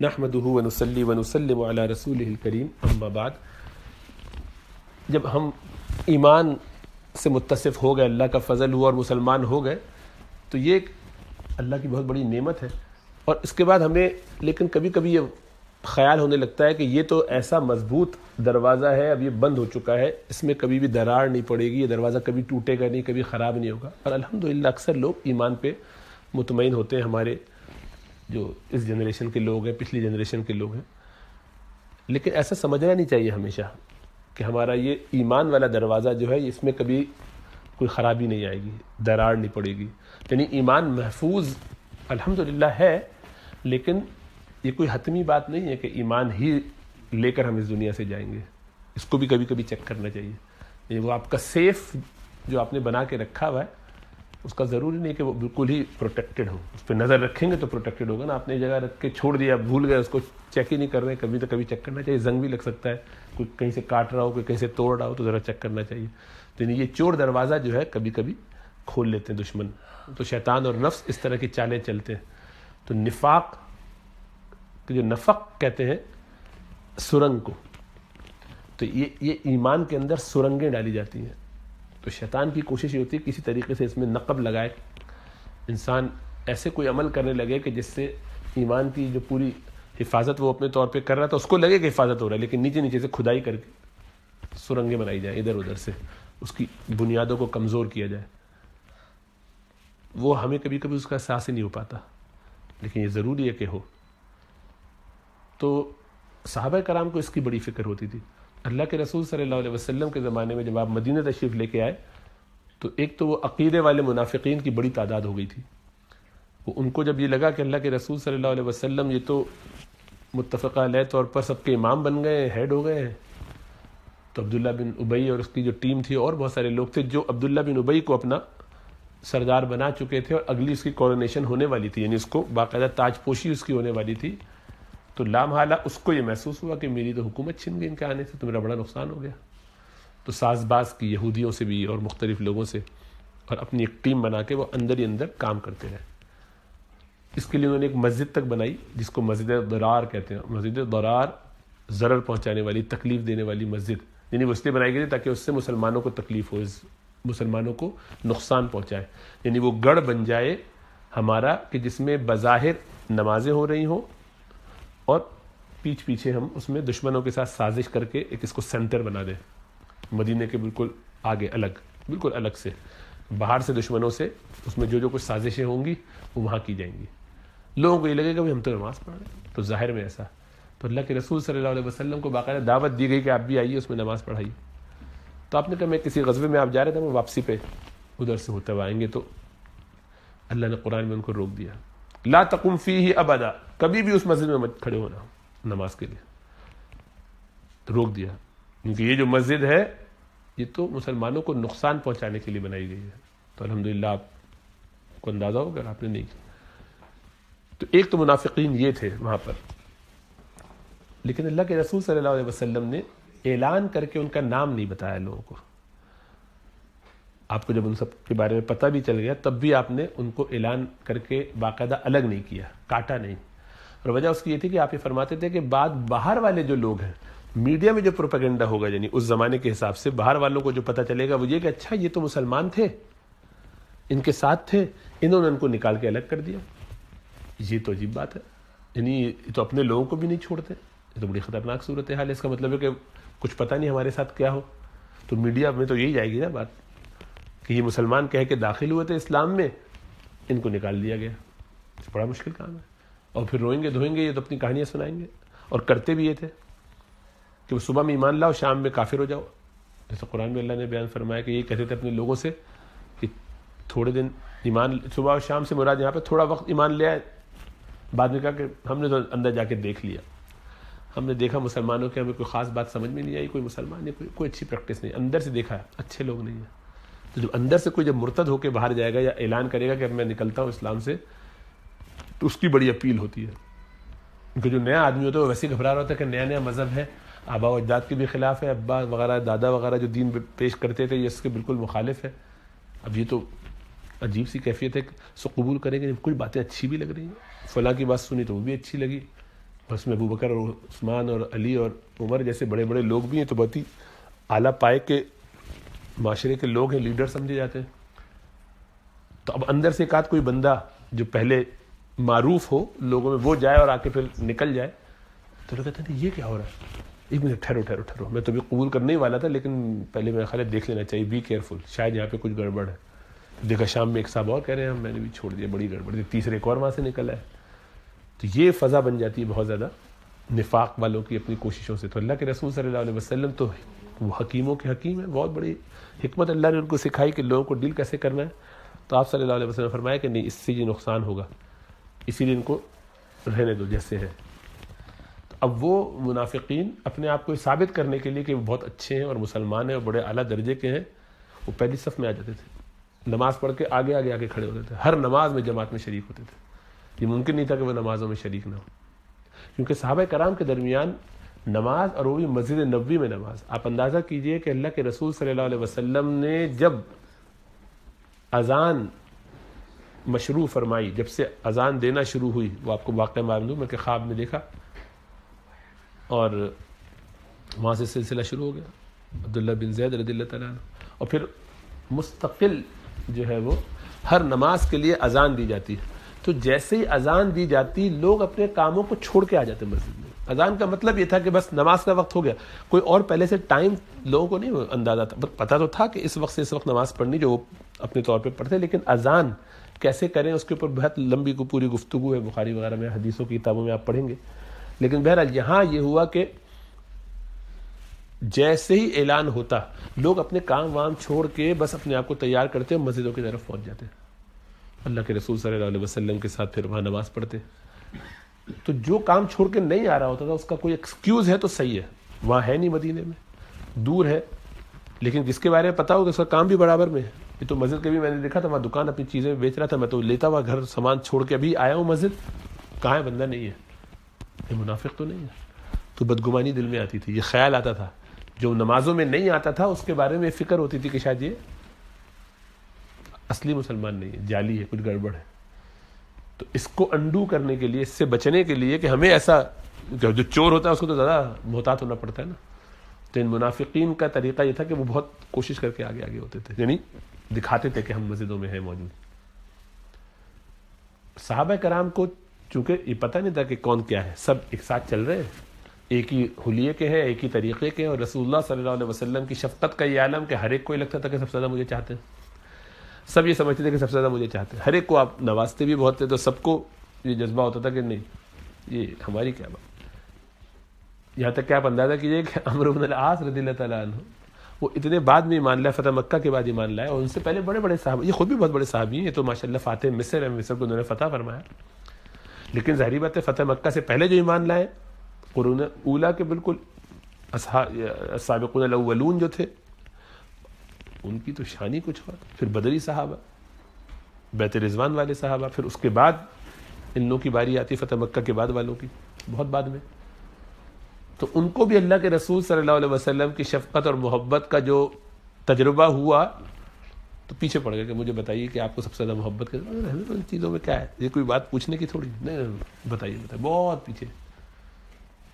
نحمده ونصلي ونسلم على رسوله الكريم اما بعد. جب ہم ایمان سے متصف ہو گئے، اللہ کا فضل ہوا اور مسلمان ہو گئے، تو یہ ایک اللہ کی بہت بڑی نعمت ہے. اور اس کے بعد ہمیں لیکن کبھی کبھی یہ خیال ہونے لگتا ہے کہ یہ تو ایسا مضبوط دروازہ ہے، اب یہ بند ہو چکا ہے، اس میں کبھی بھی دراڑ نہیں پڑے گی، یہ دروازہ کبھی ٹوٹے گا نہیں، کبھی خراب نہیں ہوگا. اور الحمدللہ اکثر لوگ ایمان پہ مطمئن ہوتے ہیں، ہمارے جو اس جنریشن کے لوگ ہیں، پچھلی جنریشن کے لوگ ہیں. لیکن ایسا سمجھنا نہیں چاہیے ہمیشہ کہ ہمارا یہ ایمان والا دروازہ جو ہے اس میں کبھی کوئی خرابی نہیں آئے گی، دراڑ نہیں پڑے گی. یعنی ایمان محفوظ الحمدللہ ہے، لیکن یہ کوئی حتمی بات نہیں ہے کہ ایمان ہی لے کر ہم اس دنیا سے جائیں گے. اس کو بھی کبھی کبھی چیک کرنا چاہیے. یعنی وہ آپ کا سیف جو آپ نے بنا کے رکھا ہوا ہے، اس کا ضروری نہیں کہ وہ بالکل ہی پروٹیکٹڈ ہو. اس پہ نظر رکھیں گے تو پروٹیکٹڈ ہوگا نا. آپ نے جگہ رکھ کے چھوڑ دیا، بھول گئے، اس کو چیک ہی نہیں کر رہے، کبھی تو کبھی چیک کرنا چاہیے. زنگ بھی لگ سکتا ہے، کوئی کہیں سے کاٹ رہا ہو، کوئی کہیں سے توڑ رہا ہو، تو ذرا چیک کرنا چاہیے. تو یہ چور دروازہ جو ہے کبھی کبھی کھول لیتے ہیں دشمن. تو شیطان اور نفس اس طرح کی چالیں چلتے ہیں. تو نفاق جو نفق کہتے ہیں سرنگ کو، تو یہ ایمان کے اندر سرنگیں ڈالی جاتی ہیں. تو شیطان کی کوشش یہ ہوتی ہے کسی طریقے سے اس میں نقب لگائے، انسان ایسے کوئی عمل کرنے لگے کہ جس سے ایمان کی جو پوری حفاظت وہ اپنے طور پہ کر رہا تھا اس کو لگے کہ حفاظت ہو رہا ہے، لیکن نیچے نیچے سے کھدائی کر کے سرنگیں بنائی جائیں، ادھر ادھر سے اس کی بنیادوں کو کمزور کیا جائے. وہ ہمیں کبھی کبھی اس کا احساس ہی نہیں ہو پاتا، لیکن یہ ضروری ہے کہ ہو. تو صحابہ کرام کو اس کی بڑی فکر ہوتی تھی. اللہ کے رسول صلی اللہ علیہ وسلم کے زمانے میں جب آپ مدینہ تشریف لے کے آئے تو ایک تو وہ عقیدے والے منافقین کی بڑی تعداد ہو گئی تھی. وہ ان کو جب یہ لگا کہ اللہ کے رسول صلی اللہ علیہ وسلم یہ تو متفقہ علیہ طور پر سب کے امام بن گئے ہیں، ہیڈ ہو گئے ہیں، تو عبداللہ بن ابی اور اس کی جو ٹیم تھی اور بہت سارے لوگ تھے جو عبداللہ بن ابی کو اپنا سردار بنا چکے تھے اور اگلی اس کی کورونیشن ہونے والی تھی، یعنی اس کو باقاعدہ تاج پوشی اس کی ہونے والی تھی. تو لامحالہ اس کو یہ محسوس ہوا کہ میری تو حکومت چھن گئی ان کے آنے سے، تو میرا بڑا نقصان ہو گیا. تو ساز باز کی یہودیوں سے بھی اور مختلف لوگوں سے، اور اپنی ایک ٹیم بنا کے وہ اندر ہی اندر کام کرتے رہے. اس کے لیے انہوں نے ایک مسجد تک بنائی جس کو مسجد ضرار کہتے ہیں. مسجد ضرار، ضرر پہنچانے والی، تکلیف دینے والی مسجد. یعنی وہ اس لیے بنائی گئی تھی تاکہ اس سے مسلمانوں کو تکلیف ہو، مسلمانوں کو نقصان پہنچائے. یعنی وہ گڑھ بن جائے ہمارا کہ جس میں بظاہر نمازیں ہو رہی ہوں اور پیچھے ہم اس میں دشمنوں کے ساتھ سازش کر کے ایک اس کو سینٹر بنا دیں، مدینے کے بالکل آگے بالکل الگ سے، باہر سے دشمنوں سے اس میں جو کچھ سازشیں ہوں گی وہ وہاں کی جائیں گی. لوگوں کو یہ لگے گا ہم تو نماز پڑھ رہے ہیں، تو ظاہر میں ایسا. تو اللہ کے رسول صلی اللہ علیہ وسلم کو باقاعدہ دعوت دی گئی کہ آپ بھی آئیے، اس میں نماز پڑھائیے. تو آپ نے کہا میں کسی غزوے میں آپ جا رہے تھے، میں واپسی پہ ادھر سے ہوتے ہوئے آئیں گے. تو اللہ نے قرآن میں ان کو روک دیا، لا تقم فیہ ابدا، کبھی بھی اس مسجد میں مت کھڑے ہونا نماز کے لیے. تو روک دیا، کیونکہ یہ جو مسجد ہے یہ تو مسلمانوں کو نقصان پہنچانے کے لیے بنائی گئی ہے. تو الحمدللہ آپ کو اندازہ ہوگا اگر آپ نے نہیں کیا. تو ایک تو منافقین یہ تھے وہاں پر، لیکن اللہ کے رسول صلی اللہ علیہ وسلم نے اعلان کر کے ان کا نام نہیں بتایا لوگوں کو. آپ کو جب ان سب کے بارے میں پتہ بھی چل گیا تب بھی آپ نے ان کو اعلان کر کے باقاعدہ الگ نہیں کیا، کاٹا نہیں. اور وجہ اس کی یہ تھی کہ آپ یہ فرماتے تھے کہ بعد باہر والے جو لوگ ہیں، میڈیا میں جو پروپیگنڈا ہوگا، یعنی اس زمانے کے حساب سے باہر والوں کو جو پتہ چلے گا وہ یہ کہ اچھا یہ تو مسلمان تھے، ان کے ساتھ تھے، انہوں نے ان کو نکال کے الگ کر دیا. یہ تو عجیب بات ہے، یعنی یہ تو اپنے لوگوں کو بھی نہیں چھوڑتے. یہ تو بڑی خطرناک صورتحال ہے. اس کا مطلب ہے کہ کچھ پتہ نہیں ہمارے ساتھ کیا ہو. تو میڈیا میں تو یہی جائے گی نا بات کہ یہ مسلمان کہہ کے داخل ہوئے تھے اسلام میں، ان کو نکال دیا گیا. بڑا مشکل کام ہے. اور پھر روئیں گے دھوئیں گے، یہ تو اپنی کہانیاں سنائیں گے. اور کرتے بھی یہ تھے کہ وہ صبح میں ایمان لاؤ، شام میں کافر ہو جاؤ. جیسے قرآن میں اللہ نے بیان فرمایا کہ یہ کہتے تھے اپنے لوگوں سے کہ تھوڑے دن ایمان، صبح اور شام سے مراد یہاں پہ تھوڑا وقت ایمان لے آئے. بعد میں کہا کہ ہم نے تو اندر جا کے دیکھ لیا، ہم نے دیکھا مسلمانوں کے ہمیں کوئی خاص بات سمجھ میں نہیں آئی، کوئی مسلمان نہیں، کوئی اچھی پریکٹس نہیں. اندر سے دیکھا اچھے لوگ نہیں ہیں. تو جب اندر سے کوئی جب مرتد ہو کے باہر جائے گا یا اعلان کرے گا کہ اب میں نکلتا ہوں اسلام سے، تو اس کی بڑی اپیل ہوتی ہے. کیونکہ جو نیا آدمی ہوتا ہے وہ ویسے گھبرا رہا ہوتا ہے کہ نیا نیا مذہب ہے، آبا و اجداد کے بھی خلاف ہے، ابا وغیرہ دادا وغیرہ جو دین پیش کرتے تھے یہ اس کے بالکل مخالف ہے. اب یہ تو عجیب سی کیفیت ہے، سو قبول کریں گے. کچھ باتیں اچھی بھی لگ رہی ہیں، فلاں کی بات سنی تو وہ بھی اچھی لگی، اس میں ابو بکر اور عثمان اور علی اور عمر جیسے بڑے بڑے لوگ بھی ہیں، تو بہت ہی اعلیٰ پائے کے معاشرے کے لوگ ہیں، لیڈر سمجھے جاتے ہیں. تو اب اندر سے ایک آدھ کوئی بندہ جو پہلے معروف ہو لوگوں میں، وہ جائے اور آ کے پھر نکل جائے، تو لوگ کہتے ہیں یہ کیا ہو رہا ہے. ایک منٹ، ٹھہرو، میں تو بھی قبول کرنے ہی والا تھا، لیکن پہلے میرا خیال ہے دیکھ لینا چاہیے، بی کیئرفل، شاید یہاں پہ کچھ گڑبڑ ہے. دیکھا شام میں ایک صاحب اور کہہ رہے ہیں، میں نے بھی چھوڑ دیا، بڑی گڑبڑ. تیسرے ایک اور وہاں سے نکل ہے. تو یہ فضا بن جاتی ہے بہت زیادہ نفاق والوں کی اپنی کوششوں سے. تو اللہ کے رسول صلی اللہ علیہ وسلم تو وہ حکیموں کے حکیم ہیں، بہت بڑی حکمت اللہ نے ان کو سکھائی کہ لوگوں کو ڈیل کیسے کرنا ہے. تو آپ صلی اللہ علیہ وسلم نے فرمایا کہ نہیں، اس سے یہ نقصان ہوگا، اسی لیے ان کو رہنے دو جیسے ہے. تو اب وہ منافقین اپنے آپ کو ثابت کرنے کے لیے کہ وہ بہت اچھے ہیں اور مسلمان ہیں اور بڑے اعلیٰ درجے کے ہیں، وہ پہلی صف میں آ جاتے تھے، نماز پڑھ کے آگے آگے آگے کھڑے ہوتے تھے، ہر نماز میں جماعت میں شریک ہوتے تھے. یہ ممکن نہیں تھا کہ وہ نمازوں میں شریک نہ ہو، کیونکہ صحابہ کرام کے درمیان نماز، اور وہ بھی مسجد نبوی میں نماز. آپ اندازہ کیجئے کہ اللہ کے رسول صلی اللہ علیہ وسلم نے جب اذان مشروع فرمائی، جب سے اذان دینا شروع ہوئی، وہ آپ کو واقعہ معلوم ہے کہ خواب میں دیکھا، اور وہاں سے سلسلہ شروع ہو گیا عبداللہ بن زید رضی اللہ تعالیٰ عنہ. اور پھر مستقل جو ہے وہ ہر نماز کے لیے اذان دی جاتی ہے. تو جیسے ہی اذان دی جاتی، لوگ اپنے کاموں کو چھوڑ کے آ جاتے مسجد میں. اذان کا مطلب یہ تھا کہ بس نماز کا وقت ہو گیا، کوئی اور پہلے سے ٹائم لوگوں کو نہیں اندازہ تھا، پتہ تو تھا کہ اس وقت سے اس وقت نماز پڑھنی، جو وہ اپنے طور پہ پڑھتے، لیکن اذان کیسے کریں اس کے اوپر بہت لمبی کو پوری گفتگو ہے، بخاری وغیرہ میں حدیثوں کی کتابوں میں آپ پڑھیں گے. لیکن بہرحال یہاں یہ ہوا کہ جیسے ہی اعلان ہوتا، لوگ اپنے کام وام چھوڑ کے بس اپنے آپ کو تیار کرتے اور مسجدوں کی طرف پہنچ جاتے، اللہ کے رسول صلی اللہ علیہ وسلم کے ساتھ پھر وہاں نماز پڑھتے. تو جو کام چھوڑ کے نہیں آ رہا ہوتا تھا، اس کا کوئی ایکسکیوز ہے تو صحیح ہے، وہاں ہے نہیں، مدینے میں دور ہے، لیکن جس کے بارے میں پتا ہو کہ اس کا کام بھی برابر میں ہے. یہ تو مسجد کے بھی میں نے دیکھا تھا، وہاں دکان اپنی چیزیں بیچ رہا تھا، میں تو لیتا ہوا گھر سامان چھوڑ کے ابھی آیا ہوں مسجد، کہاں ہے بندہ؟ نہیں ہے، یہ منافق تو نہیں ہے. تو بدگمانی دل میں آتی تھی، یہ خیال آتا تھا. جو نمازوں میں نہیں آتا تھا اس کے بارے میں فکر ہوتی تھی کہ شاید یہ اصلی مسلمان نہیں ہے، جعلی ہے، کچھ گڑبڑ ہے. تو اس کو انڈو کرنے کے لیے، اس سے بچنے کے لیے کہ ہمیں ایسا، جو چور ہوتا ہے اس کو تو زیادہ محتاط ہونا پڑتا ہے نا. تو ان منافقین کا طریقہ یہ تھا کہ وہ بہت کوشش کر کے آگے آگے ہوتے تھے، یعنی دکھاتے تھے کہ ہم مسجدوں میں ہیں موجود. صحابہ کرام کو چونکہ یہ پتہ نہیں تھا کہ کون کیا ہے، سب ایک ساتھ چل رہے ہیں، ایک ہی حلیے کے ہیں، ایک ہی طریقے کے ہیں، اور رسول اللہ صلی اللہ علیہ وسلم کی شفقت کا یہ عالم کہ ہر ایک کو یہ لگتا تھا کہ سب سے زیادہ مجھے چاہتے ہیں. سب یہ سمجھتے تھے کہ سب سے زیادہ مجھے چاہتے ہیں، ہر ایک کو آپ نوازتے بھی بہت تھے، تو سب کو یہ جذبہ ہوتا تھا کہ نہیں، یہ ہماری کیا بات. یہاں تک کہ آپ اندازہ کیجئے کہ عمرو بن العاص رضی اللہ تعالیٰ عنہ، وہ اتنے بعد میں ایمان لائے، فتح مکہ کے بعد ایمان لائے، اور ان سے پہلے بڑے بڑے صحابہ، یہ خود بھی بہت بڑے صحابی ہیں، یہ تو ماشاءاللہ فاتح مصر ہے، مصر کو انہوں نے فتح فرمایا. لیکن ظاہری بات ہے فتح مکہ سے پہلے جو ایمان لائے، قرون اولیٰ کے بالکل السابقون الاولون جو تھے، ان کی تو شان ہی کچھ اور. پھر بدری صحابہ، بیت رضوان والے صحابہ، پھر اس کے بعد ان لوگوں کی باری آتی فتح مکہ کے بعد والوں کی، بہت بعد میں. تو ان کو بھی اللہ کے رسول صلی اللہ علیہ وسلم کی شفقت اور محبت کا جو تجربہ ہوا تو پیچھے پڑ گئے کہ مجھے بتائیے کہ آپ کو سب سے زیادہ محبت کریں. ان چیزوں میں کیا ہے، یہ کوئی بات پوچھنے کی تھوڑی نہیں، بتائیے بہت پیچھے.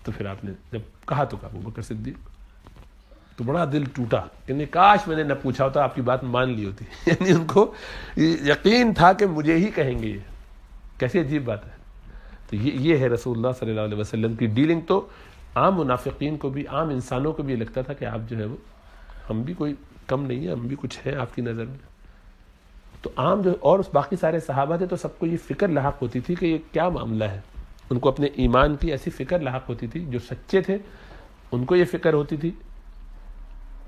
تو پھر آپ نے جب کہا تو کہا ابو بکر صدیق، تو بڑا دل ٹوٹا کہ کاش میں نے نہ پوچھا ہوتا، آپ کی بات مان لی ہوتی. یعنی ان کو یقین تھا کہ مجھے ہی کہیں گے. یہ کیسی عجیب بات ہے. تو یہ ہے رسول اللہ صلی اللہ علیہ وسلم کی ڈیلنگ. تو عام منافقین کو بھی، عام انسانوں کو بھی یہ لگتا تھا کہ آپ جو ہے وہ، ہم بھی کوئی کم نہیں ہیں، ہم بھی کچھ ہیں آپ کی نظر میں. تو عام جو اور اس باقی سارے صحابہ تھے، تو سب کو یہ فکر لاحق ہوتی تھی کہ یہ کیا معاملہ ہے. ان کو اپنے ایمان کی ایسی فکر لاحق ہوتی تھی. جو سچے تھے ان کو یہ فکر ہوتی تھی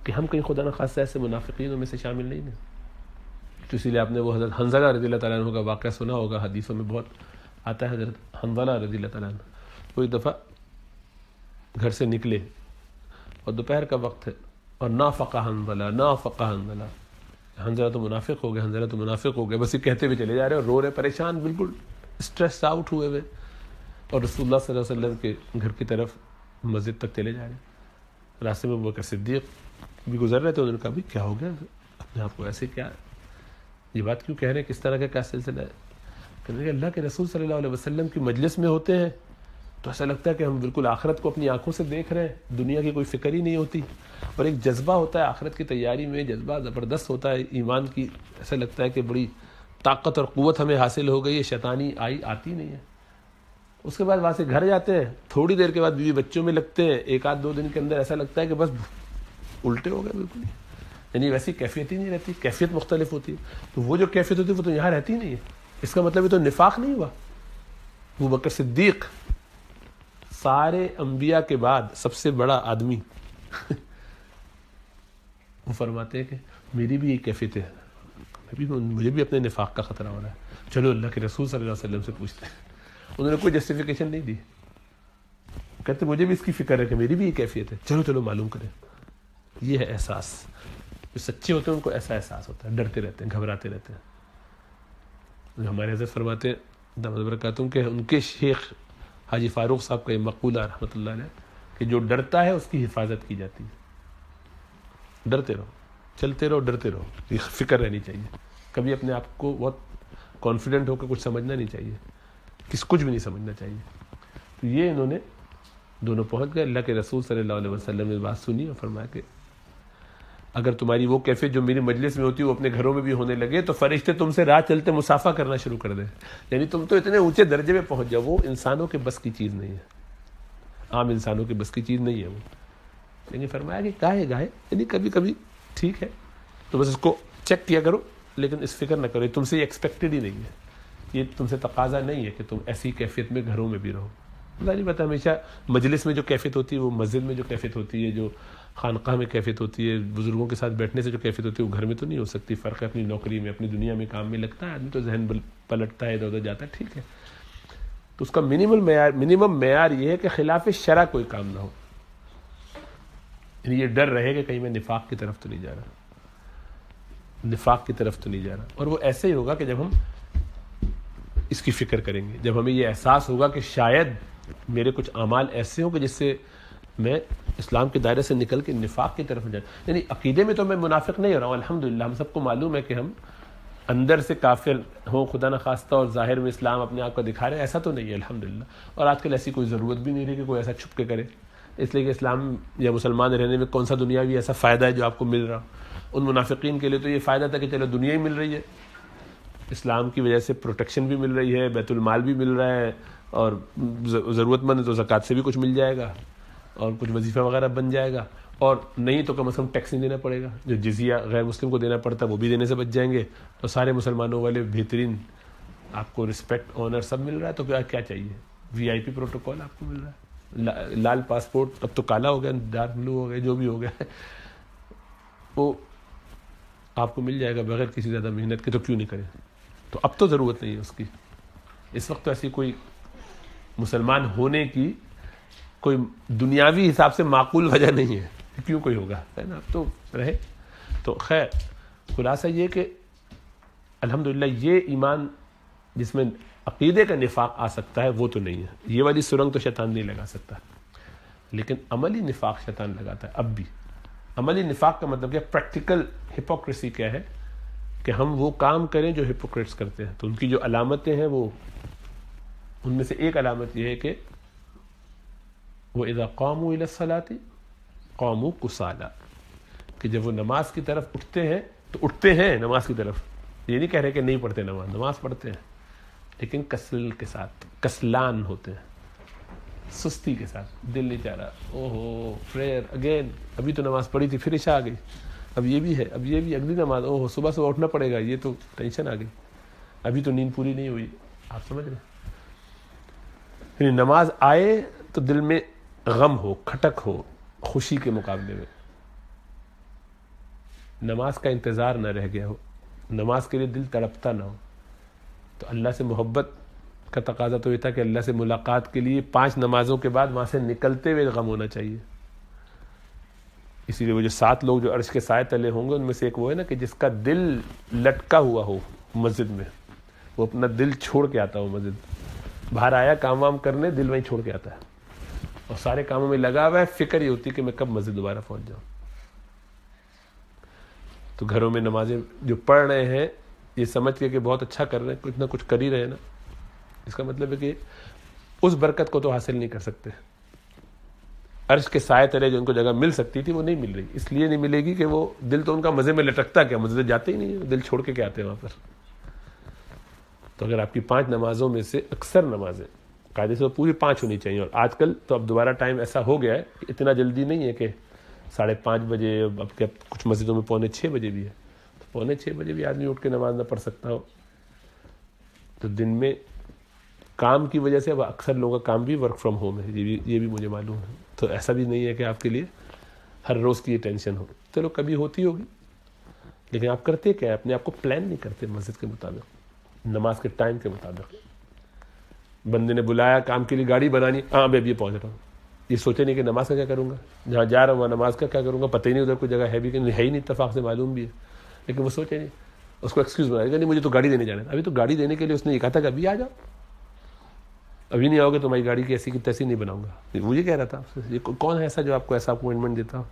کہ ہم کہیں خدا نخواستہ ایسے منافقینوں میں سے شامل نہیں ہیں. تو اسی لیے آپ نے وہ حضرت حنظلہ رضی اللہ تعالیٰ عنہ کا واقعہ سنا ہوگا، حدیثوں میں بہت آتا ہے. حضرت حنظلہ رضی اللہ تعالیٰ عنہ وہ ایک دفعہ گھر سے نکلے اور دوپہر کا وقت ہے، اور نافقہ حنظلہ، حنظلہ تو منافق ہو گئے، بس یہ کہتے ہوئے چلے جا رہے اور رو رہے، پریشان، بالکل اسٹریس آؤٹ ہوئے ہوئے، اور رسول اللہ صلی اللہ علیہ وسلم کے گھر کی طرف مسجد تک چلے جا رہے ہیں. راستے میں ابو بکر صدیق بھی گزر رہے تھے. انہوں نے کہا بھی کیا ہو گیا اپنے آپ کو ایسے، کیا یہ بات کیوں کہہ رہے ہیں، کس طرح کا کیا سلسلہ ہے؟ کہنے کہ اللہ کے رسول صلی اللہ علیہ وسلم کی مجلس میں ہوتے ہیں تو ایسا لگتا ہے کہ ہم بالکل آخرت کو اپنی آنکھوں سے دیکھ رہے ہیں, دنیا کی کوئی فکر ہی نہیں ہوتی. اور ایک جذبہ ہوتا ہے آخرت کی تیاری میں, جذبہ زبردست ہوتا ہے ایمان کی, ایسا لگتا ہے کہ بڑی طاقت اور قوت ہمیں حاصل ہو گئی ہے, شیطانی آتی نہیں ہے. اس کے بعد وہاں سے گھر جاتے ہیں, تھوڑی دیر کے بعد بیوی بچوں میں لگتے ہیں, ایک آدھ 2 دن کے اندر ایسا لگتا ہے کہ بس الٹے ہو گئے بالکل. یعنی ویسی کیفیت ہی نہیں رہتی, کیفیت مختلف ہوتی ہے. تو وہ جو کیفیت ہوتی ہے وہ تو یہاں رہتی نہیں ہے. اس کا مطلب یہ تو نفاق نہیں ہوا. ابو بکر صدیق سارے انبیاء کے بعد سب سے بڑا آدمی وہ فرماتے ہیں کہ میری بھی یہ کیفیت ہے, مجھے بھی اپنے نفاق کا خطرہ ہو رہا ہے, چلو اللہ کے رسول صلی اللہ علیہ وسلم سے پوچھتے ہیں. انہوں نے کوئی جسٹیفیکیشن نہیں دی, کہتے مجھے بھی اس کی فکر ہے کہ میری بھی یہ کیفیت ہے, چلو معلوم کریں. یہ ہے احساس. جو سچے ہوتے ہیں ان کو ایسا احساس ہوتا ہے, ڈرتے رہتے ہیں, گھبراتے رہتے ہیں. ہمارے حضرت فرماتے ہیں دامت برکاتہم کہ ان کے شیخ حاجی فاروق صاحب کا یہ مقولہ رحمۃ اللہ علیہ کہ جو ڈرتا ہے اس کی حفاظت کی جاتی ہے. ڈرتے رہو, چلتے رہو, ڈرتے رہو, یہ فکر رہنی چاہیے. کبھی اپنے آپ کو بہت کانفیڈنٹ ہو کے کچھ سمجھنا نہیں چاہیے, کچھ بھی نہیں سمجھنا چاہیے. تو یہ انہوں نے دونوں پہنچ گئے. اللہ کے رسول صلی اللہ علیہ وسلم نے بات سنی اور فرمایا کہ اگر تمہاری وہ کیفیت جو میری مجلس میں ہوتی ہے وہ اپنے گھروں میں بھی ہونے لگے تو فرشتے تم سے راہ چلتے مصافحہ کرنا شروع کر دیں. یعنی تم تو اتنے اونچے درجے میں پہنچ جاؤ. وہ انسانوں کے بس کی چیز نہیں ہے, عام انسانوں کے بس کی چیز نہیں ہے وہ. یعنی فرمایا کہ گاہے یعنی کبھی کبھی ٹھیک ہے تو بس اس کو چیک کیا کرو, لیکن اس فکر نہ کرو, تم سے یہ ایکسپیکٹڈ ہی نہیں ہے, یہ تم سے تقاضا نہیں ہے کہ تم ایسی کیفیت میں گھروں میں بھی رہو. ظاہر بات ہے ہمیشہ مجلس میں جو کیفیت ہوتی ہے, وہ مسجد میں جو کیفیت ہوتی ہے, جو خانقاہ میں کیفیت ہوتی ہے, بزرگوں کے ساتھ بیٹھنے سے جو کیفیت ہوتی ہے, وہ گھر میں تو نہیں ہو سکتی. فرق ہے اپنی نوکری میں, اپنی دنیا میں, کام میں لگتا ہے آدمی تو ذہن پلٹتا ہے, ادھر ادھر جاتا ہے, ٹھیک ہے. تو اس کا منیمم معیار یہ ہے کہ خلاف شرع کوئی کام نہ ہو. یعنی یہ ڈر رہے کہ کہیں میں نفاق کی طرف تو نہیں جا رہا. اور وہ ایسے ہی ہوگا کہ جب ہم اس کی فکر کریں گے, جب ہمیں یہ احساس ہوگا کہ شاید میرے کچھ اعمال ایسے ہوں کہ جس سے میں اسلام کے دائرے سے نکل کے نفاق کی طرف جاؤں. یعنی عقیدے میں تو میں منافق نہیں ہو رہا ہوں الحمدللہ. ہم سب کو معلوم ہے کہ ہم اندر سے کافر ہوں خدا نخواستہ اور ظاہر میں اسلام اپنے آپ کو دکھا رہے ہیں, ایسا تو نہیں ہے الحمدللہ. اور آج کل ایسی کوئی ضرورت بھی نہیں رہی کہ کوئی ایسا چھپ کے کرے, اس لیے کہ اسلام یا مسلمان رہنے میں کون سا دنیاوی ایسا فائدہ ہے جو آپ کو مل رہا. ان منافقین کے لیے تو یہ فائدہ تھا کہ چلو دنیا ہی مل رہی ہے, اسلام کی وجہ سے پروٹیکشن بھی مل رہی ہے, بیت المال بھی مل رہا ہے, اور ضرورت مند تو زکوٰۃ سے بھی کچھ مل جائے گا, اور کچھ وظیفہ وغیرہ بن جائے گا, اور نہیں تو کم از کم ٹیکس نہیں دینا پڑے گا. جو جزیہ غیر مسلم کو دینا پڑتا ہے وہ بھی دینے سے بچ جائیں گے, اور سارے مسلمانوں والے بہترین آپ کو رسپیکٹ آنر سب مل رہا ہے. تو کیا چاہیے, VIP پروٹوکول آپ کو مل رہا ہے, لال پاسپورٹ, اب تو کالا ہو گیا, ڈارک بلو ہو گیا, جو بھی ہو گیا ہے وہ آپ کو مل جائے گا بغیر کسی زیادہ محنت کے. تو کیوں نہیں کریں. تو اب تو ضرورت نہیں ہے اس کی. اس وقت تو ایسی کوئی مسلمان ہونے کی کوئی دنیاوی حساب سے معقول وجہ نہیں ہے, کیوں کوئی ہوگا, ہے نا. اب تو رہے. تو خیر خلاصہ یہ کہ الحمدللہ یہ ایمان جس میں عقیدے کا نفاق آ سکتا ہے وہ تو نہیں ہے. یہ والی سرنگ تو شیطان نہیں لگا سکتا, لیکن عملی نفاق شیطان لگاتا ہے اب بھی. عملی نفاق کا مطلب کیا, پریکٹیکل ہپوکریسی کیا ہے کہ ہم وہ کام کریں جو ہپوکریٹس کرتے ہیں. تو ان کی جو علامتیں ہیں وہ, ان میں سے ایک علامت یہ ہے کہ وہ اذا قاموا الى الصلاۃ قاموا کسالى, کہ جب وہ نماز کی طرف اٹھتے ہیں تو اٹھتے ہیں نماز کی طرف. یہ نہیں کہہ رہے کہ نہیں پڑھتے نماز پڑھتے ہیں, لیکن کسل کے ساتھ, کسلان ہوتے ہیں, سستی کے ساتھ, دل نہیں چاہ رہا, اوہو پریئر اگین, ابھی تو نماز پڑھی تھی پھر عشاء آ گئی, اب یہ بھی ہے, اب یہ بھی اگلی نماز, اوہو صبح اٹھنا پڑے گا, یہ تو ٹینشن آ گئی, ابھی تو نیند پوری نہیں ہوئی. آپ سمجھ رہے ہیں. یعنی نماز آئے تو دل میں غم ہو, کھٹک ہو, خوشی کے مقابلے میں نماز کا انتظار نہ رہ گیا ہو, نماز کے لیے دل تڑپتا نہ ہو. تو اللہ سے محبت کا تقاضا تو یہ تھا کہ اللہ سے ملاقات کے لیے 5 نمازوں کے بعد وہاں سے نکلتے ہوئے غم ہونا چاہیے. اسی لیے وہ جو 7 لوگ جو عرش کے سائے تلے ہوں گے ان میں سے ایک وہ ہے نا کہ جس کا دل لٹکا ہوا ہو مسجد میں, وہ اپنا دل چھوڑ کے آتا ہو مسجد, باہر آیا کام وام کرنے, دل وہیں چھوڑ کے آتا ہے, اور سارے کاموں میں لگا ہوا ہے, فکر یہ ہوتی ہے کہ میں کب مسجد دوبارہ پہنچ جاؤں. تو گھروں میں نمازیں جو پڑھ رہے ہیں یہ سمجھ کے کہ بہت اچھا کر رہے ہیں, کچھ نہ کچھ کر ہی رہے ہیں نا, اس کا مطلب ہے کہ اس برکت کو تو حاصل نہیں کر سکتے. عرش کے سائے تلے جو ان کو جگہ مل سکتی تھی وہ نہیں مل رہی. اس لیے نہیں ملے گی کہ وہ دل تو ان کا مزے میں لٹکتا کیا, مزے سے جاتے ہی نہیں ہیں, دل چھوڑ کے کیا آتے ہیں وہاں پر. تو اگر آپ کی 5 نمازوں میں سے اکثر نمازیں قاعدے سے پوری 5 ہونی چاہیے, اور آج کل تو اب دوبارہ ٹائم ایسا ہو گیا ہے کہ اتنا جلدی نہیں ہے کہ 5:30 بجے, اب کیا کچھ مسجدوں میں 5:45 بجے بھی ہے, تو 5:45 بجے بھی آدمی اٹھ کے نماز نہ پڑھ سکتا ہو. تو دن میں کام کی وجہ سے اب اکثر لوگوں کا کام بھی ورک فرام ہوم ہے, یہ بھی مجھے معلوم ہے. تو ایسا بھی نہیں ہے کہ آپ کے لیے ہر روز کی یہ ٹینشن ہو. چلو کبھی ہوتی ہوگی, لیکن آپ کرتے کیا ہے, اپنے آپ کو پلان نہیں کرتے مسجد کے مطابق, نماز کے ٹائم کے مطابق. بندے نے بلایا کام کے لیے, گاڑی بنانی, ہاں میں اب یہ پہنچ رہا ہوں, یہ سوچے نہیں کہ نماز کا کیا کروں گا, جہاں جا رہا ہوں وہاں نماز کا کیا کروں گا, پتہ ہی نہیں ادھر کوئی جگہ ہے بھی کہ نہیں, ہے ہی نہیں, اتفاق سے معلوم بھی ہے, لیکن وہ سوچے نہیں, اس کو ایکسکیوز بنا دے گا, نہیں مجھے تو گاڑی دینے جانا ہے. ابھی تو گاڑی دینے کے لیے اس نے یہ کہا تھا کہ ابھی آ جاؤ, ابھی نہیں آؤ گے تو تمہاری گاڑی کی ایسی کی تیسی نہیں بناؤں گا. وہ یہ کہہ رہا تھا آپ سے, یہ کون ہے ایسا جو آپ کو ایسا اپوائنٹمنٹ دیتا ہو,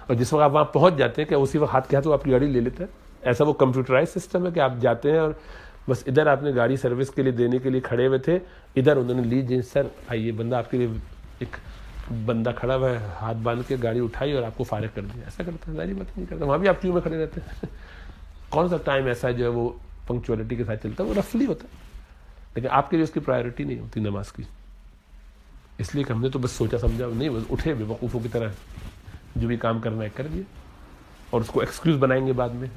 اور جس وقت آپ وہاں پہنچ جاتے ہیں کہ اسی وقت ہاتھ کے ہاتھ وہ آپ کی گاڑی لے لیتا ہے. ایسا وہ کمپیوٹرائز سسٹم ہے کہ آپ جاتے ہیں اور بس ادھر آپ نے گاڑی سروس کے لیے دینے کے لیے کھڑے ہوئے تھے, ادھر انہوں نے لی جی سر آئیے, بندہ آپ کے لیے ایک بندہ کھڑا ہوا ہے, ہاتھ باندھ کے گاڑی اٹھائی اور آپ کو فارغ کر دیا. ایسا کرتا ہے, ظاہری بات نہیں کرتا, وہاں بھی آپ کیوں میں کھڑے رہتے ہیں. کون سا ٹائم ایسا ہے جو ہے وہ پنکچولیٹی کے ساتھ چلتا ہے, وہ رفلی ہوتا ہے, لیکن آپ کے لیے اس کی پرائیورٹی نہیں ہوتی نماز کی. اس لیے کہ ہم نے تو بس سوچا سمجھا نہیں, بس اٹھے بے وقوفوں کی طرح, جو بھی کام کرنا ہے کر دیا, اور اس کو ایکسکیوز بنائیں گے بعد میں.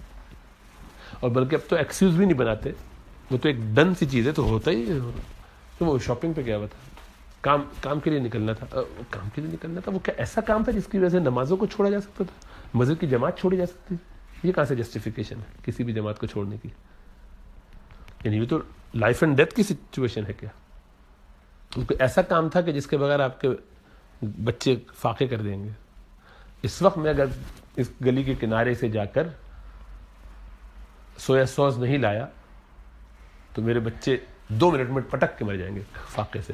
اور بلکہ اب تو ایکسکیوز بھی نہیں بناتے, وہ تو ایک ڈن سی چیز ہے, تو ہوتا ہی ہے. تو وہ شاپنگ پہ گیا ہوا تھا, کام کے لیے نکلنا تھا, کام کے لیے نکلنا تھا, وہ کیا ایسا کام تھا جس کی وجہ سے نمازوں کو چھوڑا جا سکتا تھا, مسجد کی جماعت چھوڑی جا سکتی تھی. یہ کہاں سے جسٹیفیکیشن ہے کسی بھی جماعت کو چھوڑنے کی؟ یعنی یہ تو لائف اینڈ ڈیتھ کی سچویشن ہے کیا؟ کیونکہ ایسا کام تھا کہ جس کے بغیر آپ کے بچے فاقے کر دیں گے. اس وقت میں اگر اس گلی کے کنارے سے جا کر سویا سوس نہیں لایا تو میرے بچے 2 منٹ میں پٹک کے مر جائیں گے فاقے سے.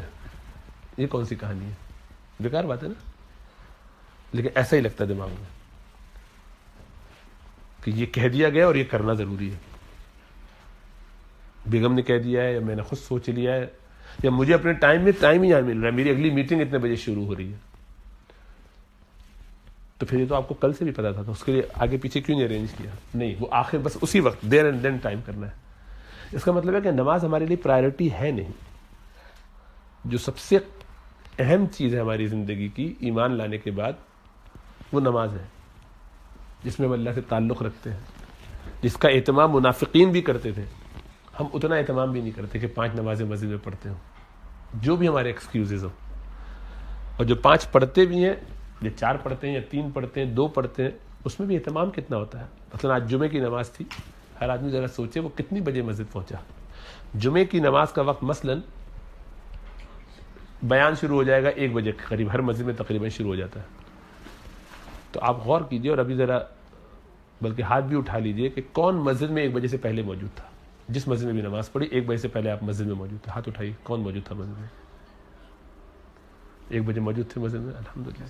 یہ کون سی کہانی ہے؟ بیکار بات ہے نا. لیکن ایسا ہی لگتا ہے دماغ میں کہ یہ کہہ دیا گیا اور یہ کرنا ضروری ہے. بیگم نے کہہ دیا ہے, یا میں نے خود سوچ لیا ہے, یا مجھے اپنے ٹائم ہی یہاں مل رہا ہے, میری اگلی میٹنگ اتنے بجے شروع ہو رہی ہے. تو پھر یہ تو آپ کو کل سے بھی پتا تھا, تو اس کے لیے آگے پیچھے کیوں نہیں ارینج کیا؟ نہیں, وہ آخر بس اسی وقت دیر اینڈ دین ٹائم کرنا ہے. اس کا مطلب ہے کہ نماز ہمارے لیے پرائیورٹی ہے نہیں. جو سب سے اہم چیز ہے ہماری زندگی کی ایمان لانے کے بعد, وہ نماز ہے, جس میں ہم اللہ سے تعلق رکھتے ہیں, جس کا اہتمام منافقین بھی کرتے تھے. ہم اتنا اہتمام بھی نہیں کرتے کہ 5 نمازیں مسجد میں پڑھتے ہوں, جو بھی ہمارے ایکسکیوزز ہوں. اور جو 5 پڑھتے بھی ہیں, یا 4 پڑھتے ہیں, یا 3 پڑھتے ہیں, 2 پڑھتے ہیں, اس میں بھی اہتمام کتنا ہوتا ہے. مثلا آج جمعے کی نماز تھی, ہر آدمی ذرا سوچے وہ کتنی بجے مسجد پہنچا. جمعے کی نماز کا وقت مثلاً بیان شروع ہو جائے گا 1 بجے کے قریب, ہر مسجد میں تقریباً شروع ہو جاتا ہے. تو آپ غور کیجئے, اور ابھی ذرا بلکہ ہاتھ بھی اٹھا لیجئے کہ کون مسجد میں 1 بجے سے پہلے موجود تھا. جس مسجد میں بھی نماز پڑھی 1 بجے سے پہلے آپ مسجد میں موجود تھے, ہاتھ اٹھائیے کون موجود تھا مسجد میں. 1 بجے موجود تھے مسجد میں, الحمدللہ,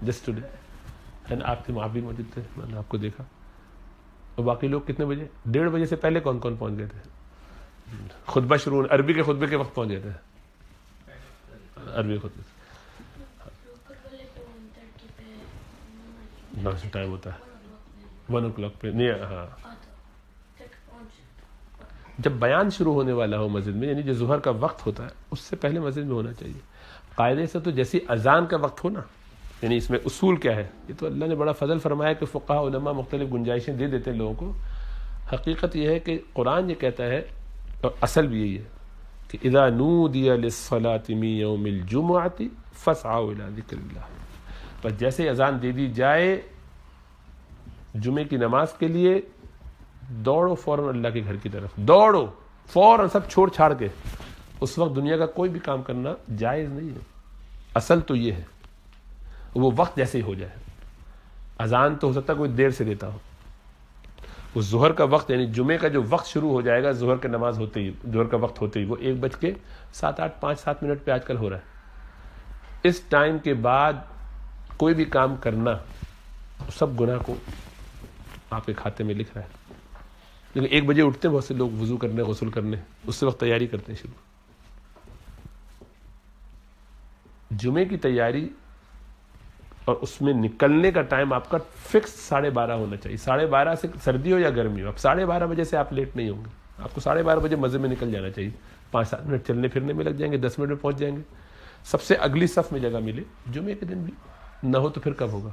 جسٹ ٹوڈے. آپ تھے, وہاں بھی موجود تھے, میں نے آپ کو دیکھا. اور باقی لوگ کتنے بجے, 1:30 بجے سے پہلے کون کون پہنچ گئے تھے. خطبہ شروع, عربی کے خطبے کے وقت پہنچ گئے تھے. عربی خطبے ٹائم ہوتا ہے 1 o'clock پہ نہیں. ہاں, جب بیان شروع ہونے والا ہو مسجد میں, یعنی جو ظہر کا وقت ہوتا ہے اس سے پہلے مسجد میں ہونا چاہیے. قاعدے سے تو جیسی اذان کا وقت ہو نا, یعنی اس میں اصول کیا ہے, یہ تو اللہ نے بڑا فضل فرمایا کہ فقہاء علماء مختلف گنجائشیں دے دیتے ہیں لوگوں کو. حقیقت یہ ہے کہ قرآن یہ کہتا ہے, اور اصل بھی یہی ہے, کہ اذا نودی للصلاة من یوم الجمعۃ فاسعوا الی ذکر اللہ. بس جیسے اذان دے دی جائے جمعے کی نماز کے لیے, دوڑو فوراً اللہ کے گھر کی طرف, دوڑو فوراً, سب چھوڑ چھاڑ کے. اس وقت دنیا کا کوئی بھی کام کرنا جائز نہیں ہے. اصل تو یہ ہے, وہ وقت جیسے ہی ہو جائے. اذان تو ہو سکتا ہے کوئی دیر سے دیتا ہو, وہ ظہر کا وقت, یعنی جمعے کا جو وقت شروع ہو جائے گا ظہر کی نماز ہوتے ہی, ظہر کا وقت ہوتے ہی, وہ 1:07 8 5 7 منٹ پہ آج کل ہو رہا ہے. اس ٹائم کے بعد کوئی بھی کام کرنا سب گناہ کو آپ کے کھاتے میں لکھ رہا ہے. لیکن 1 بجے اٹھتے ہیں بہت سے لوگ وضو کرنے, غسل کرنے, اس سے وقت تیاری کرتے ہیں شروع. جمعے کی تیاری اور اس میں نکلنے کا ٹائم آپ کا فکس 12:30 ہونا چاہیے. 12:30 سے سردی ہو یا گرمی ہو, اب 12:30 بجے سے آپ لیٹ نہیں ہوں گے. آپ کو 12:30 بجے مزے میں نکل جانا چاہیے. 5-7 منٹ چلنے پھرنے میں لگ جائیں گے, 10 منٹ میں پہنچ جائیں گے. سب سے اگلی صف میں جگہ ملے. جمعے کے دن بھی نہ ہو تو پھر کب ہوگا؟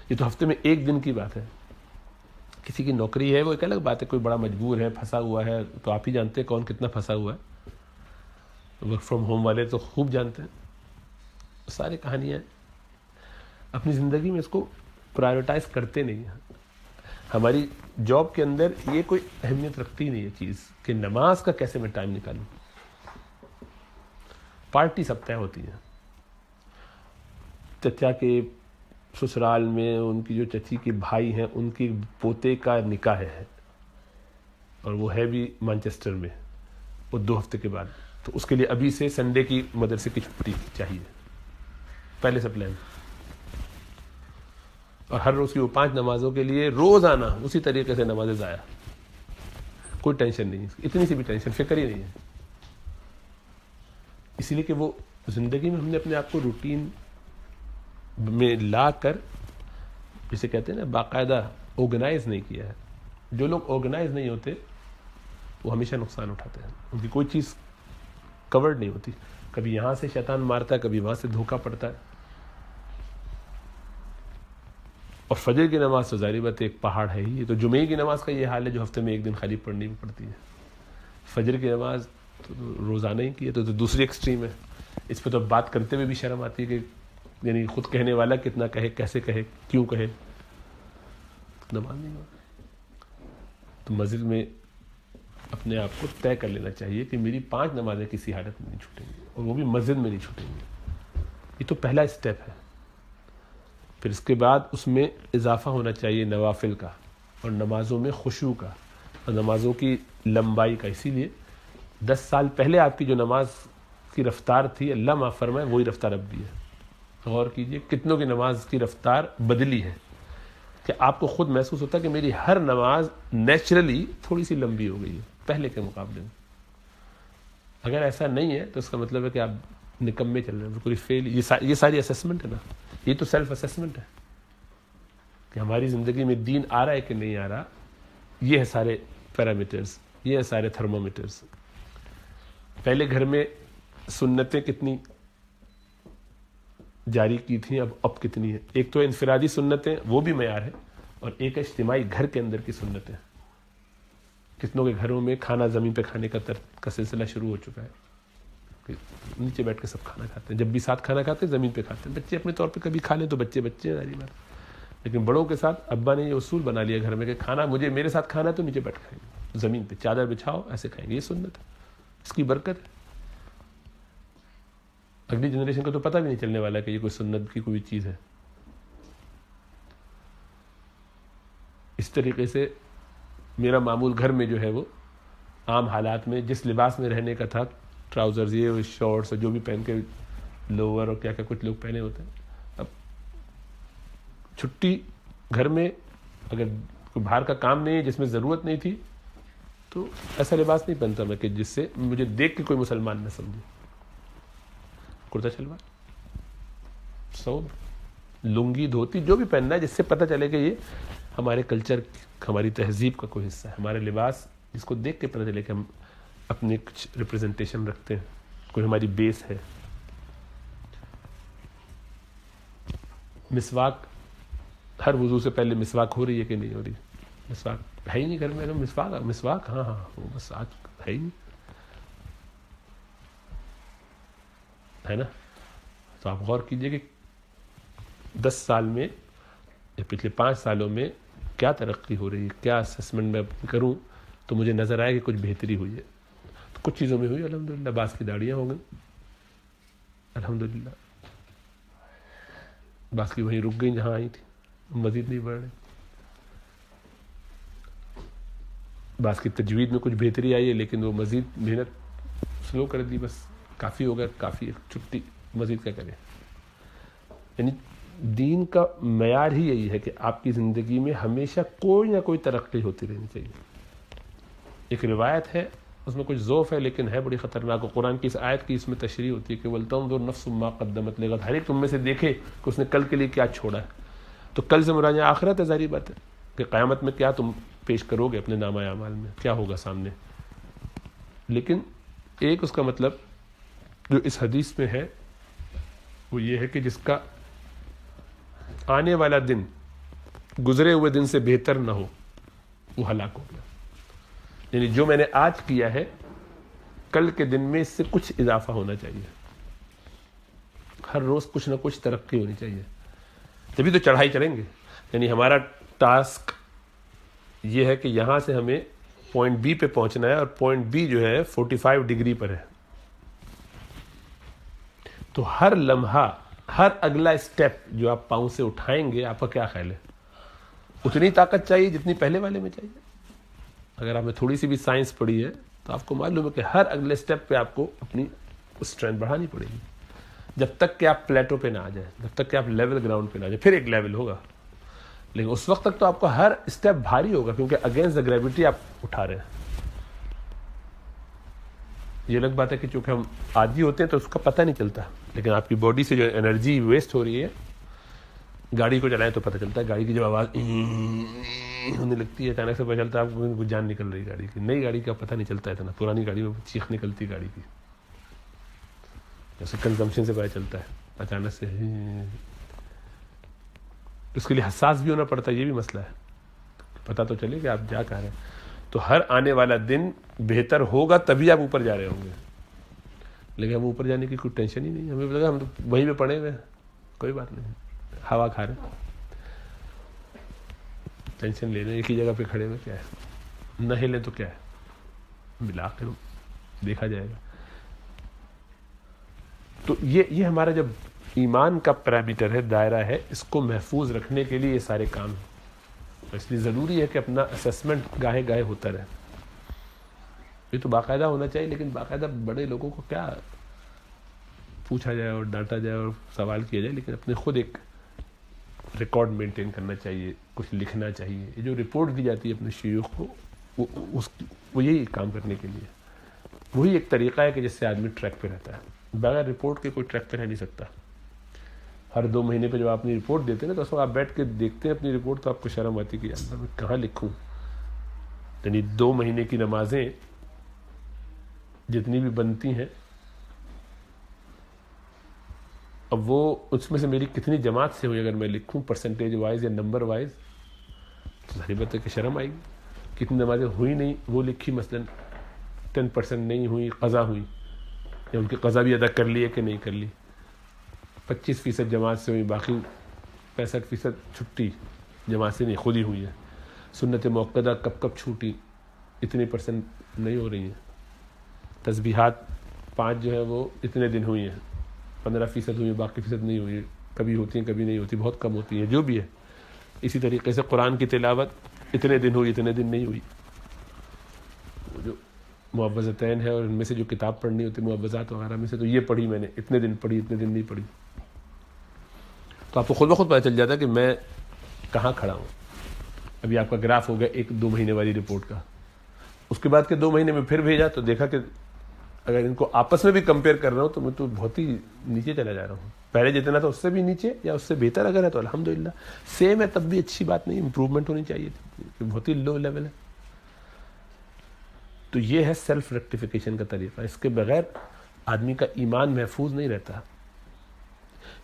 یہ تو ہفتے میں ایک دن کی بات ہے. کسی کی نوکری ہے وہ ایک الگ بات ہے, کوئی بڑا مجبور ہے, پھنسا ہوا ہے, تو آپ ہی جانتے ہیں کون کتنا پھنسا ہوا ہے. ورک فرام ہوم والے تو خوب جانتے ہیں. ساری کہانیاں ہیں. اپنی زندگی میں اس کو پرائیورٹائز کرتے نہیں ہیں. ہماری جاب کے اندر یہ کوئی اہمیت رکھتی نہیں ہے چیز کہ نماز کا کیسے میں ٹائم نکالوں. پارٹی سب طے ہوتی ہیں. چچا کے سسرال میں ان کی جو چچی کے بھائی ہیں ان کی پوتے کا نکاح ہے, اور وہ ہے بھی مانچسٹر میں, وہ 2 ہفتے کے بعد. تو اس کے لیے ابھی سے سنڈے کی مدرسے کی چھٹی چاہیے, پہلے سے پلان. اور ہر روز کی وہ 5 نمازوں کے لیے روزانہ اسی طریقے سے نمازیں ضائع. کوئی ٹینشن نہیں, اتنی سی بھی ٹینشن فکر ہی نہیں ہے. اسی لیے کہ وہ زندگی میں ہم نے اپنے آپ کو روٹین میں لا کر, جسے کہتے ہیں نا, باقاعدہ آرگنائز نہیں کیا ہے. جو لوگ آرگنائز نہیں ہوتے وہ ہمیشہ نقصان اٹھاتے ہیں. ان کی کوئی چیز کورڈ نہیں ہوتی. کبھی یہاں سے شیطان مارتا ہے, کبھی وہاں سے دھوکہ پڑتا ہے. اور فجر کی نماز تو ظاہر بات ایک پہاڑ ہے ہی. تو جمعے کی نماز کا یہ حال ہے جو ہفتے میں ایک دن خالی پڑھنی بھی پڑتی ہے. فجر کی نماز تو روزانہ ہی کی ہے, تو دوسری ایکسٹریم ہے. اس پہ تو بات کرتے ہوئے بھی شرم آتی ہے کہ یعنی خود کہنے والا کتنا کہے, کیسے کہے, کیوں کہے. نماز نہیں ہو تو مسجد میں اپنے آپ کو طے کر لینا چاہیے کہ میری 5 نمازیں کسی حالت میں نہیں چھوٹیں گی, اور وہ بھی مسجد میں نہیں چھوٹیں گی. یہ تو پہلا اسٹیپ ہے. پھر اس کے بعد اس میں اضافہ ہونا چاہیے نوافل کا, اور نمازوں میں خشوع کا, اور نمازوں کی لمبائی کا. اسی لیے 10 سال پہلے آپ کی جو نماز کی رفتار تھی, اللہ معاف فرمائے, وہی رفتار اب بھی ہے. غور کیجئے کتنوں کی نماز کی رفتار بدلی ہے, کہ آپ کو خود محسوس ہوتا ہے کہ میری ہر نماز نیچرلی تھوڑی سی لمبی ہو گئی ہے پہلے کے مقابلے میں. اگر ایسا نہیں ہے تو اس کا مطلب ہے کہ آپ نکمے چل رہے ہیں, پوری فیل. یہ ساری اسیسمنٹ ہے نا, یہ تو سیلف اسیسمنٹ ہے کہ ہماری زندگی میں دین آ رہا ہے کہ نہیں آ رہا. یہ ہے سارے پیرامیٹرز, یہ ہے سارے تھرمومیٹرز. پہلے گھر میں سنتیں کتنی جاری کی تھیں, اب کتنی ہیں. ایک تو انفرادی سنتیں, وہ بھی معیار ہے, اور ایک ہے اجتماعی گھر کے اندر کی سنتیں. کتنوں کے گھروں میں کھانا زمین پہ کھانے کا سلسلہ شروع ہو چکا ہے. نیچے بیٹھ کے سب کھانا کھاتے ہیں, جب بھی ساتھ کھانا کھاتے ہیں زمین پہ کھاتے ہیں. بچے اپنے طور پہ کبھی کھا لیں تو بچے ہیں ظاہری بات, لیکن بڑوں کے ساتھ ابا نے یہ اصول بنا لیا گھر میں کہ کھانا میرے ساتھ کھانا ہے تو نیچے بیٹھ کھائیں گے, زمین پہ چادر بچھاؤ ایسے کھائیں گے. یہ سنت ہے, اس کی برکت ہے. اگلی جنریشن کو تو پتہ بھی نہیں چلنے والا کہ یہ کوئی سنت کی کوئی چیز ہے. اس طریقے سے میرا معمول گھر میں جو ہے وہ عام حالات میں جس لباس میں رہنے کا تھا, ٹراؤزرز, یہ شارٹس, جو بھی پہن کے, لوور اور کیا کیا کچھ لوگ پہنے ہوتے ہیں. اب چھٹی گھر میں اگر کوئی باہر کا کام نہیں ہے جس میں ضرورت نہیں تھی تو ایسا لباس نہیں پہنتا میں کہ جس سے مجھے دیکھ کے کوئی مسلمان نہ سمجھے. کرتا شلوار, سوب, لنگی, دھوتی, جو بھی پہننا ہے جس سے پتہ چلے کہ یہ ہمارے کلچر, ہماری تہذیب کا کوئی حصہ ہے. ہمارے لباس جس کو دیکھ کے پتہ چلے کہ ہم اپنے کچھ ریپرزنٹیشن رکھتے ہیں, کوئی ہماری بیس ہے. مسواک, ہر وضو سے پہلے مسواک ہو رہی ہے کہ نہیں ہو رہی؟ مسواک ہے ہی نہیں گھر میں. مسواک ہاں وہ بس آج ہے ہی نہیں, ہے نا. تو آپ غور کیجئے کہ 10 سال میں یا پچھلے 5 سالوں میں کیا ترقی ہو رہی ہے. کیا اسسمنٹ میں کروں تو مجھے نظر آئے کہ کچھ بہتری ہوئی ہے. تو کچھ چیزوں میں ہوئی الحمدللہ. بعض کی داڑیاں ہو گئیں الحمدللہ, بعض کی وہیں رک گئیں جہاں آئی تھی, مزید نہیں بڑھ رہی. بعض کی تجوید میں کچھ بہتری آئی ہے لیکن وہ مزید محنت سلو کر دی, بس کافی ہو گیا, کافی ہے, چھٹی, مزید کیا کریں. یعنی دین کا معیار ہی یہی ہے کہ آپ کی زندگی میں ہمیشہ کوئی نہ کوئی ترقی ہوتی رہنی چاہیے. ایک روایت ہے اس میں کچھ ضعف ہے لیکن ہے بڑی خطرناک. قرآن کی اس آیت کی اس میں تشریح ہوتی ہے کہ وَلْتَنظُرْ نَفْسٌ مَا قَدَّمَتْ لِغَدٍ, ہر ایک تم میں سے دیکھے کہ اس نے کل کے لیے کیا چھوڑا ہے. تو کل سے مراد آخرت ہے, ظاہری بات ہے کہ قیامت میں کیا تم پیش کرو گے اپنے نامہ اعمال میں, کیا ہوگا سامنے. لیکن ایک اس کا مطلب جو اس حدیث میں ہے وہ یہ ہے کہ جس کا آنے والا دن گزرے ہوئے دن سے بہتر نہ ہو وہ ہلاک ہو گیا. یعنی جو میں نے آج کیا ہے کل کے دن میں اس سے کچھ اضافہ ہونا چاہیے, ہر روز کچھ نہ کچھ ترقی ہونی چاہیے, تبھی تو چڑھائی چڑھیں گے. یعنی ہمارا ٹاسک یہ ہے کہ یہاں سے ہمیں پوائنٹ بی پہ پہنچنا ہے, اور پوائنٹ بی جو ہے 45 ڈگری پر ہے. تو ہر لمحہ, ہر اگلا اسٹیپ جو آپ پاؤں سے اٹھائیں گے, آپ کا کیا خیال ہے اتنی طاقت چاہیے جتنی پہلے والے میں چاہیے. اگر آپ نے تھوڑی سی بھی سائنس پڑھی ہے تو آپ کو معلوم ہے کہ ہر اگلے اسٹیپ پہ آپ کو اپنی اسٹرینتھ بڑھانی پڑے گی, جب تک کہ آپ پلیٹو پہ نہ آ جائیں, جب تک کہ آپ لیول گراؤنڈ پہ نہ آ جائیں. پھر ایک لیول ہوگا, لیکن اس وقت تک تو آپ کو ہر اسٹیپ بھاری ہوگا کیونکہ اگینسٹ دا گریوٹی آپ اٹھا رہے ہیں. یہ الگ بات ہے کہ چونکہ ہم عادی ہوتے ہیں تو اس کا پتہ نہیں چلتا, لیکن آپ کی باڈی سے جو انرجی ویسٹ ہو رہی ہے, گاڑی کو چلائیں تو پتہ چلتا ہے, گاڑی کی جب آواز ہونے لگتی ہے اچانک سے پتہ چلتا ہے آپ کو جان نکل رہی گاڑی کی. نئی گاڑی کا پتہ نہیں چلتا ہے اتنا, پرانی گاڑی میں چیخ نکلتی گاڑی کی, جیسے کنزمپشن سے پتہ چلتا ہے اچانک سے. اس کے لیے حساس بھی ہونا پڑتا ہے, یہ بھی مسئلہ ہے, پتہ تو چلے کہ آپ جا کہاں رہے ہیں. تو ہر آنے والا دن بہتر ہوگا تبھی آپ اوپر جا رہے ہوں گے, لیکن ہم اوپر جانے کی کوئی ٹینشن ہی نہیں. ہمیں لگا ہم تو وہیں پہ پڑے ہوئے, کوئی بات نہیں, ہوا کھا رہے ہیں, ٹینشن لے رہے ہیں, ایک ہی جگہ پہ کھڑے ہوئے, کیا ہے, نہ ہلیں تو کیا ہے, ملا کر دیکھا جائے گا. تو یہ ہمارا جب ایمان کا پیرامیٹر ہے, دائرہ ہے, اس کو محفوظ رکھنے کے لیے یہ سارے کام ہیں. اس لیے ضروری ہے کہ اپنا اسیسمنٹ گاہے گاہے ہوتا رہے. یہ تو باقاعدہ ہونا چاہیے, لیکن باقاعدہ بڑے لوگوں کو کیا پوچھا جائے اور ڈانٹا جائے اور سوال کیا جائے, لیکن اپنے خود ایک ریکارڈ مینٹین کرنا چاہیے, کچھ لکھنا چاہیے. یہ جو رپورٹ دی جاتی ہے اپنے شیوخ کو, وہ یہی کام کرنے کے لیے, وہی ایک طریقہ ہے کہ جس سے آدمی ٹریک پہ رہتا ہے. بغیر رپورٹ کے کوئی ٹریک پہ رہ نہیں سکتا. ہر 2 مہینے پہ جب آپ اپنی رپورٹ دیتے ہیں نا, تو اس وقت آپ بیٹھ کے دیکھتے ہیں اپنی رپورٹ, تو آپ کو شرم آتی کہ یار میں کہاں لکھوں. یعنی 2 مہینے کی نمازیں جتنی بھی بنتی ہیں, اب وہ اس میں سے میری کتنی جماعت سے ہوئی اگر میں لکھوں پرسنٹیج وائز یا نمبر وائز, تو ظاہر بات ہے کہ شرم آئے گی. کتنی نمازیں ہوئی نہیں وہ لکھی, مثلا 10% نہیں ہوئی, قضا ہوئی, یا ان کی قضا بھی ادا کر لی ہے کہ نہیں کر لی. 25% جماعت سے ہوئی, باقی 65% چھٹی, جماعت سے نہیں, خود ہی ہوئی ہے. سنت موقدہ کب کب چھوٹی, اتنی % نہیں ہو رہی ہیں. تسبیحات 5 جو ہے وہ اتنے دن ہوئی ہیں, 15% ہوئی ہیں, باقی فیصد نہیں ہوئی. کبھی ہوتی ہیں کبھی نہیں ہوتی, بہت کم ہوتی ہیں, جو بھی ہے. اسی طریقے سے قرآن کی تلاوت اتنے دن ہوئی, اتنے دن نہیں ہوئی. جو معوذتین ہے اور ان میں سے جو کتاب پڑھنی ہوتی ہے معوذات وغیرہ میں سے, تو یہ پڑھی میں نے, اتنے دن پڑھی, اتنے دن نہیں پڑھی. تو آپ کو خود بخود پتہ چل جاتا ہے کہ میں کہاں کھڑا ہوں. ابھی آپ کا گراف ہو گیا 1-2 مہینے والی رپورٹ کا. اس کے بعد کے 2 مہینے میں پھر بھیجا تو دیکھا کہ اگر ان کو آپس میں بھی کمپیئر کر رہا ہوں تو میں تو بہت ہی نیچے چلا جا رہا ہوں. پہلے جتنا تھا اس سے بھی نیچے, یا اس سے بہتر اگر ہے تو الحمدللہ. سیم ہے تب بھی اچھی بات نہیں, امپروومنٹ ہونی چاہیے تھی, بہت ہی لو لیول ہے. تو یہ ہے سیلف ریکٹیفیکیشن کا طریقہ. اس کے بغیر آدمی کا ایمان محفوظ نہیں رہتا.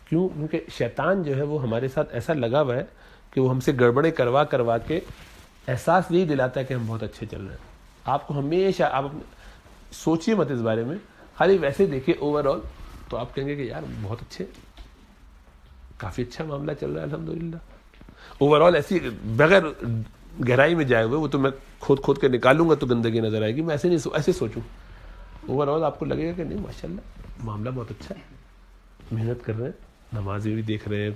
کیوں؟ کیونکہ شیطان جو ہے وہ ہمارے ساتھ ایسا لگا ہوا ہے کہ وہ ہم سے گڑبڑے کروا کے احساس یہی دلاتا ہے کہ ہم بہت اچھے چل رہے ہیں. آپ کو ہمیشہ, آپ سوچیے مت اس بارے میں, خالی ویسے دیکھیے اوور آل, تو آپ کہیں گے کہ یار بہت اچھے, کافی اچھا معاملہ چل رہا ہے الحمدللہ. اوور آل ایسی بغیر گہرائی میں جائے ہوئے, وہ تو میں کھود کے نکالوں گا تو گندگی نظر آئے گی. میں ایسے سوچوں اوور آل, آپ کو لگے گا کہ نہیں ماشاءاللہ معاملہ بہت اچھا ہے, محنت کر رہے ہیں, نمازیں بھی دیکھ رہے ہیں,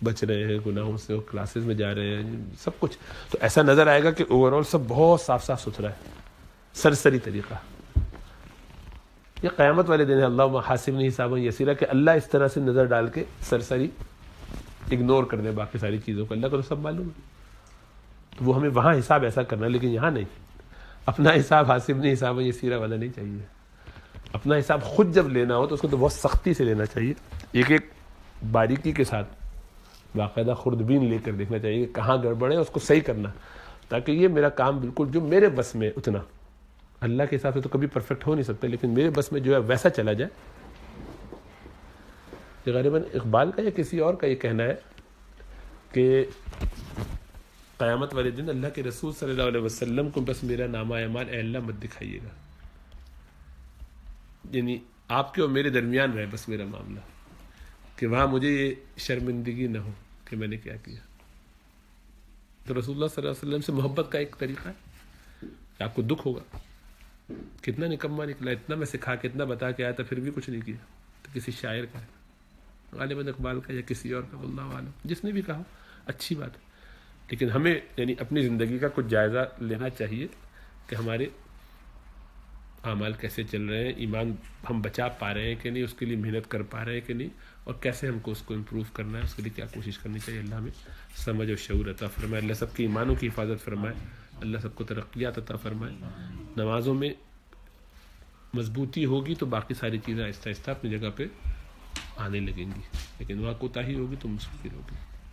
بچ رہے ہیں گناہوں سے, اور کلاسز میں جا رہے ہیں, سب کچھ. تو ایسا نظر آئے گا کہ اوور آل سب بہت صاف ستھرا ہے, سرسری طریقہ. یہ قیامت والے دن ہے, اللہ محاسبنی حسابا یسیرا, کہ اللہ اس طرح سے نظر ڈال کے سرسری اگنور کر دے باقی ساری چیزوں کو. اللہ کو تو سب معلوم ہے, تو وہ ہمیں وہاں حساب ایسا کرنا ہے, لیکن یہاں نہیں. اپنا حساب حاسب نہیں، حساب یہ سیرہ والا نہیں چاہیے. اپنا حساب خود جب لینا ہو تو اس کو تو بہت سختی سے لینا چاہیے، ایک ایک باریکی کے ساتھ باقاعدہ خوردبین لے کر دیکھنا چاہیے کہ کہاں گڑبڑ ہے، اس کو صحیح کرنا، تاکہ یہ میرا کام بالکل جو میرے بس میں اتنا، اللہ کے حساب سے تو کبھی پرفیکٹ ہو نہیں سکتا، لیکن میرے بس میں جو ہے ویسا چلا جائے. یہ غالباً اقبال کا یا کسی اور کا یہ کہنا ہے کہ قیامت والے دن اللہ کے رسول صلی اللہ علیہ وسلم کو بس میرا نامہ اعمال اے اللہ مت دکھائیے گا، یعنی آپ کے اور میرے درمیان رہے بس میرا معاملہ، کہ وہاں مجھے یہ شرمندگی نہ ہو کہ میں نے کیا کیا. تو رسول اللہ صلی اللہ علیہ وسلم سے محبت کا ایک طریقہ ہے کہ آپ کو دکھ ہوگا، کتنا نکمہ نکلا، اتنا میں سکھا کے اتنا بتا کے آیا تھا پھر بھی کچھ نہیں کیا. تو کسی شاعر کا ہے، غالباً اقبال کا یا کسی اور کا، اللہ عالم، جس نے بھی کہا اچھی بات ہے. لیکن ہمیں یعنی اپنی زندگی کا کچھ جائزہ لینا چاہیے کہ ہمارے اعمال کیسے چل رہے ہیں، ایمان ہم بچا پا رہے ہیں کہ نہیں، اس کے لیے محنت کر پا رہے ہیں کہ نہیں، اور کیسے ہم کو اس کو امپروو کرنا ہے، اس کے لیے کیا کوشش کرنی چاہیے. اللہ ہمیں سمجھ اور شعور عطا فرمائے، اللہ سب کی ایمانوں کی حفاظت فرمائے، اللہ سب کو ترقیات عطا فرمائے. نمازوں میں مضبوطی ہوگی تو باقی ساری چیزیں آہستہ آہستہ اپنی جگہ پہ آنے لگیں گی، لیکن وہاں کوتاہی ہوگی تو مشکل ہوگی.